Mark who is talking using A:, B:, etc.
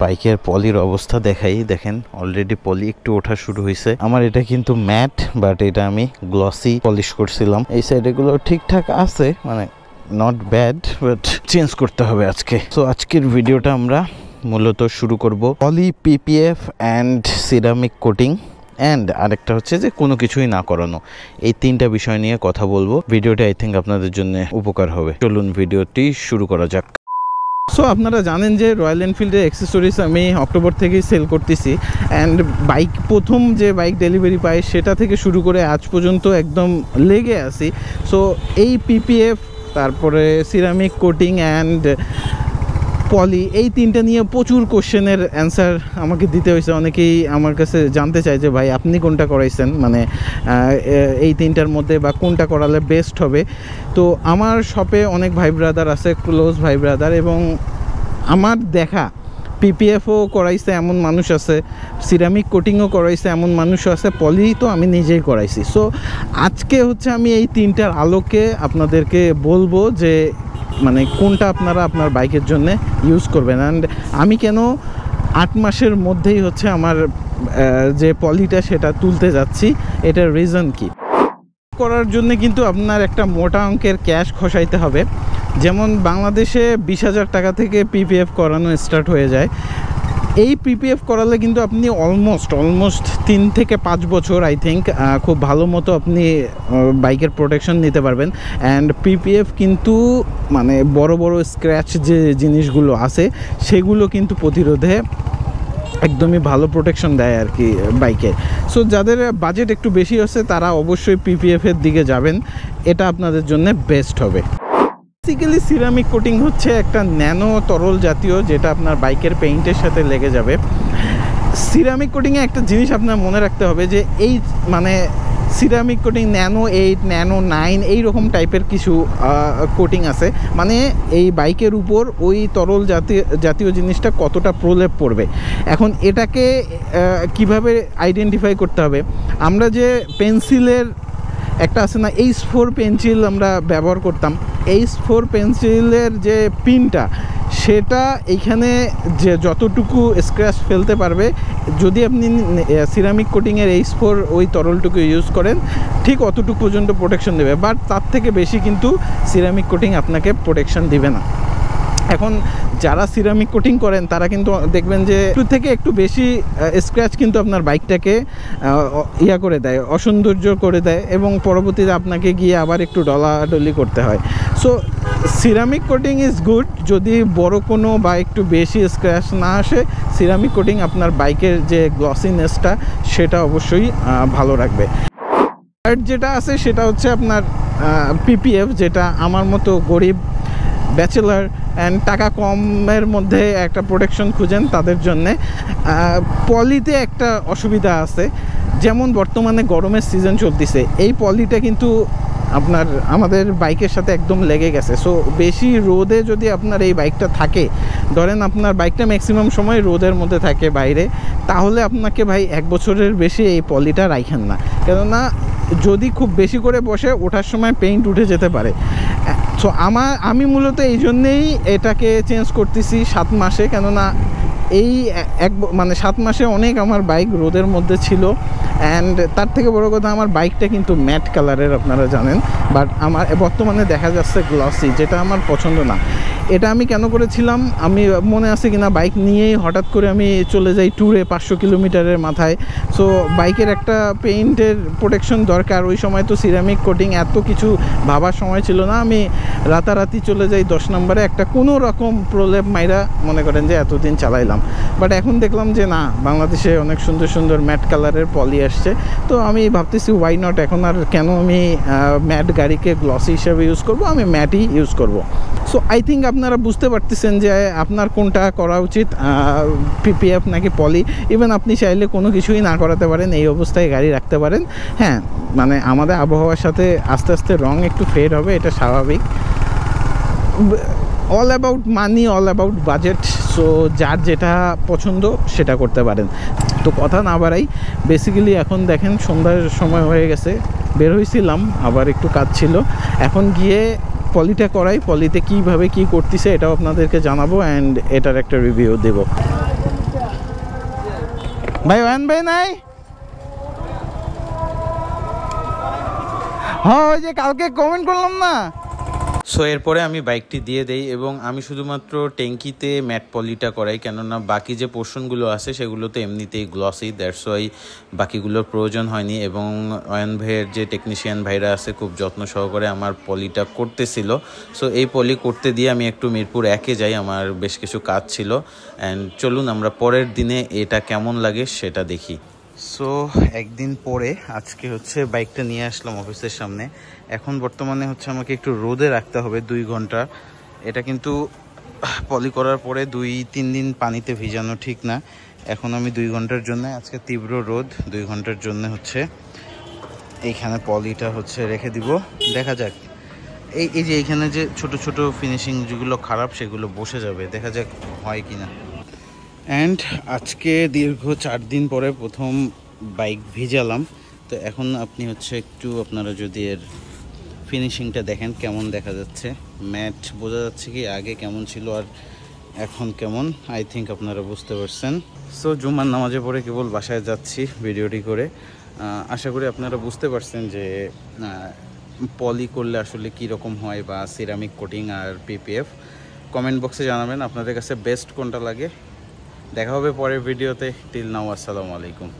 A: বাইকের পলির অবস্থা দেখাই, দেখেন অলরেডি পলি একটু ওঠা শুরু হয়েছে। আমার এটা কিন্তু ম্যাট, বাট এটা আমি গ্লসি পলিশ করছিলাম। এই সাইড এগুলো ঠিকঠাক আছে, মানে নট ব্যাড, বাট চেঞ্জ করতে হবে আজকে। তো আজকের ভিডিওটা আমরা মূলত শুরু করব poly, PPF and ceramic coating and আরেকটা হচ্ছে যে কোনো কিছুই না করানো। এই তিনটা বিষয় নিয়ে কথা বলবো। ভিডিওটা আই থিঙ্ক আপনাদের জন্য উপকার হবে। চলুন ভিডিওটি শুরু করা যাক। সো আপনারা জানেন যে রয়্যাল এনফিল্ডের অ্যাক্সেসরিজ আমি অক্টোবর থেকেই সেল করতেছি। অ্যান্ড বাইক প্রথম যে বাইক ডেলিভারি পাই সেটা থেকে শুরু করে আজ পর্যন্ত একদম লেগে আসি। সো এই পিপিএফ, তারপরে সিরামিক কোটিং অ্যান্ড পলি, এই তিনটা নিয়ে প্রচুর কোশ্চেনের অ্যান্সার আমাকে দিতে হয়েছে। অনেকেই আমার কাছে জানতে চায় যে ভাই আপনি কোনটা করাইছেন, মানে এই তিনটার মধ্যে বা কোনটা করালে বেস্ট হবে। তো আমার শপে অনেক ভাই ব্রাদার আছে, ক্লোজ ভাই ব্রাদার, এবং আমার দেখা পিপিএফও করাইছে এমন মানুষ আছে, সিরামিক কোটিংও করাইছে এমন মানুষ আছে, পলি তো আমি নিজেই করাইছি। সো আজকে হচ্ছে আমি এই তিনটার আলোকে আপনাদেরকে বলবো যে মানে কোনটা আপনারা আপনার বাইকের জন্য ইউজ করবেন। অ্যান্ড আমি কেন 8 মাসের মধ্যেই হচ্ছে আমার যে পলিটা সেটা তুলতে যাচ্ছি, এটার রিজন কি। করার জন্য কিন্তু আপনার একটা মোটা অঙ্কের ক্যাশ খসাইতে হবে। যেমন বাংলাদেশে 20,000 টাকা থেকে পিপিএফ করানো স্টার্ট হয়ে যায়। এই পিপিএফ করালে কিন্তু আপনি অলমোস্ট 3 থেকে 5 বছর আই থিঙ্ক খুব ভালো মতো আপনি বাইকের প্রোটেকশন নিতে পারবেন। অ্যান্ড পিপিএফ কিন্তু মানে বড় বড় স্ক্র্যাচ যে জিনিসগুলো আছে সেগুলো কিন্তু প্রতিরোধে একদমই ভালো প্রোটেকশন দেয় আর কি বাইকে। সো যাদের বাজেট একটু বেশি আছে তারা অবশ্যই পিপিএফের দিকে যাবেন, এটা আপনাদের জন্য বেস্ট হবে। বেসিক্যালি সিরামিক কোটিং হচ্ছে একটা ন্যানো তরল জাতীয়, যেটা আপনার বাইকের পেইন্টের সাথে লেগে যাবে। সিরামিক কোটিংয়ে একটা জিনিস আপনার মনে রাখতে হবে যে এই মানে সিরামিক কোটিং ন্যানো 8, ন্যানো 9 এইরকম টাইপের কিছু কোটিং আছে। মানে এই বাইকের উপর ওই তরল জাতীয় জিনিসটা কতটা প্রলেপ পড়বে। এখন এটাকে কিভাবে আইডেন্টিফাই করতে হবে, আমরা যে পেন্সিলের একটা আছে না, H4 পেন্সিল আমরা ব্যবহার করতাম, H4 পেন্সিলের যে পিনটা সেটা এইখানে যে যতটুকু স্ক্র্যাচ ফেলতে পারবে, যদি আপনি সিরামিক কোটিংয়ের H4 ওই তরলটুকু ইউজ করেন ঠিক অতটুকু পর্যন্ত প্রোটেকশন দেবে, বাট তার থেকে বেশি কিন্তু সিরামিক কোটিং আপনাকে প্রোটেকশন দিবে না। এখন যারা সিরামিক কোটিং করেন তারা কিন্তু দেখবেন যে একটু থেকে একটু বেশি স্ক্র্যাচ কিন্তু আপনার বাইকটাকে ইয়া করে দেয়, অসৌন্দর্য করে দেয়, এবং পরবর্তীতে আপনাকে গিয়ে আবার একটু ডলাডলি করতে হয়। So ceramic coating is good যদি বড় কোনো বা একটু বেশি স্ক্র্যাচ না আসে। সিরামিক কোটিং আপনার বাইকের যে গ্লসিনেসটা সেটা অবশ্যই ভালো রাখবে। আর যেটা আছে সেটা হচ্ছে আপনার পিপিএফ, যেটা আমার মতো গরিব ব্যাচেলার অ্যান্ড টাকা কমের মধ্যে একটা প্রোটেকশন খুঁজেন তাদের জন্যে। পলিতে একটা অসুবিধা আছে, যেমন বর্তমানে গরমের সিজন চলতেছে, এই পলিটা কিন্তু আপনার আমাদের বাইকের সাথে একদম লেগে গেছে। সো বেশি রোদে যদি আপনার এই বাইকটা থাকে, ধরেন আপনার বাইকটা ম্যাক্সিমাম সময় রোদের মধ্যে থাকে বাইরে, তাহলে আপনাকে ভাই 1 বছরের বেশি এই পলিটা রাখেন না, কেননা যদি খুব বেশি করে বসে ওঠার সময় পেইন্ট উঠে যেতে পারে। সো আমি মূলত এই জন্যেই এটাকে চেঞ্জ করতেছি 7 মাসে, কেননা এই মানে 7 মাসে অনেক আমার বাইক রোদের মধ্যে ছিল। অ্যান্ড তার থেকে বড় কথা, আমার বাইকটা কিন্তু ম্যাট কালারের আপনারা জানেন, বাট আমার বর্তমানে দেখা যাচ্ছে গ্লসি, যেটা আমার পছন্দ না। এটা আমি কেন করেছিলাম, আমি মনে আছে কিনা, বাইক নিয়েই হঠাৎ করে আমি চলে যাই ট্যুরে 500 কিলোমিটারের মাথায়। সো বাইকের একটা পেইন্টের প্রোটেকশন দরকার। ওই সময় তো সিরামিক কোটিং এত কিছু ভাবার সময় ছিল না, আমি রাতারাতি চলে যাই 10 নম্বরে একটা কোনো রকম প্রলেপ মাইরা মনে করেন যে এতদিন চালাইলাম। বাট এখন দেখলাম যে না, বাংলাদেশে অনেক সুন্দর সুন্দর ম্যাট কালারের পলি আসছে। তো আমি ভাবতেছি ওয়াই নট, এখন আর কেন আমি ম্যাট গাড়িকে গ্লসি হিসেবে ইউজ করব, আমি ম্যাটই ইউজ করব। সো আই থিঙ্ক আপনারা বুঝতে পারতেছেন যে আপনার কোনটা করা উচিত, পিপিএফ নাকি পলি। ইভেন আপনি চাইলে কোনো কিছুই না করাতে পারেন, এই অবস্থায় গাড়ি রাখতে পারেন। হ্যাঁ, মানে আমাদের আবহাওয়ার সাথে আস্তে আস্তে রং একটু ফেড হবে, এটা স্বাভাবিক। All about money, all about budget. So যার যেটা পছন্দ সেটা করতে পারেন। তো কথা না বাড়াই, বেসিক্যালি এখন দেখেন সন্ধ্যার সময় হয়ে গেছে, বের হয়েছিলাম, আবার একটু কাজ ছিল, এখন গিয়ে পলিটা করাই, পলিতে কীভাবে কী করতেছে এটাও আপনাদেরকে জানাবো অ্যান্ড এটার একটা রিভিউ দেবো। ভাই ওয়ান ভাই নাই? হ্যাঁ ওই যে কালকে কমেন্ট করলাম না। সো এরপরে আমি বাইকটি দিয়ে দেই এবং আমি শুধুমাত্র ট্যাঙ্কিতে ম্যাট পলিটা করাই, কেননা বাকি যে পোর্শনগুলো আছে সেগুলো তো এমনিতেই গ্লসি, দ্যাটস ওয়াই বাকিগুলোর প্রয়োজন হয়নি। এবং অয়ন ভাইয়ের যে টেকনিশিয়ান ভাইরা আছে খুব যত্ন সহকারে আমার পলিটা করতেছিল। সো এই পলি করতে দিয়ে আমি একটু মিরপুর 1-এ যাই, আমার বেশ কিছু কাজ ছিল। অ্যান্ড চলুন আমরা পরের দিনে এটা কেমন লাগে সেটা দেখি। সো একদিন পরে আজকে হচ্ছে বাইকটা নিয়ে আসলাম অফিসের সামনে। এখন বর্তমানে হচ্ছে আমাকে একটু রোদে রাখতে হবে 2 ঘন্টা। এটা কিন্তু পলি করার পরে 2-3 দিন পানিতে ভিজানো ঠিক না। এখন আমি 2 ঘন্টার জন্য, আজকে তীব্র রোদ, 2 ঘন্টার জন্য হচ্ছে এইখানে পলিটা হচ্ছে রেখে দিব। দেখা যাক এই যে এইখানে যে ছোট ছোট ফিনিশিং যেগুলো খারাপ সেগুলো বসে যাবে, দেখা যাক হয় কিনা। অ্যান্ড আজকে দীর্ঘ 4 দিন পরে প্রথম বাইক ভিজালাম। তো এখন আপনি হচ্ছে একটু আপনারা যদি এর ফিনিশিংটা দেখেন কেমন দেখা যাচ্ছে, ম্যাট বোঝা যাচ্ছে কি আগে কেমন ছিল আর এখন কেমন, আই থিঙ্ক আপনারা বুঝতে পারছেন। সো জুম্মার নামাজে পড়ে কেবল বাসায় যাচ্ছি ভিডিওটি করে। আশা করি আপনারা বুঝতে পারছেন যে পলি করলে আসলে কী রকম হয়, বা সিরামিক কোটিং আর পিপিএফ। কমেন্ট বক্সে জানাবেন আপনাদের কাছে বেস্ট কোনটা লাগে। দেখা হবে পরের ভিডিওতে। টিল নাও, আসসালামু আলাইকুম।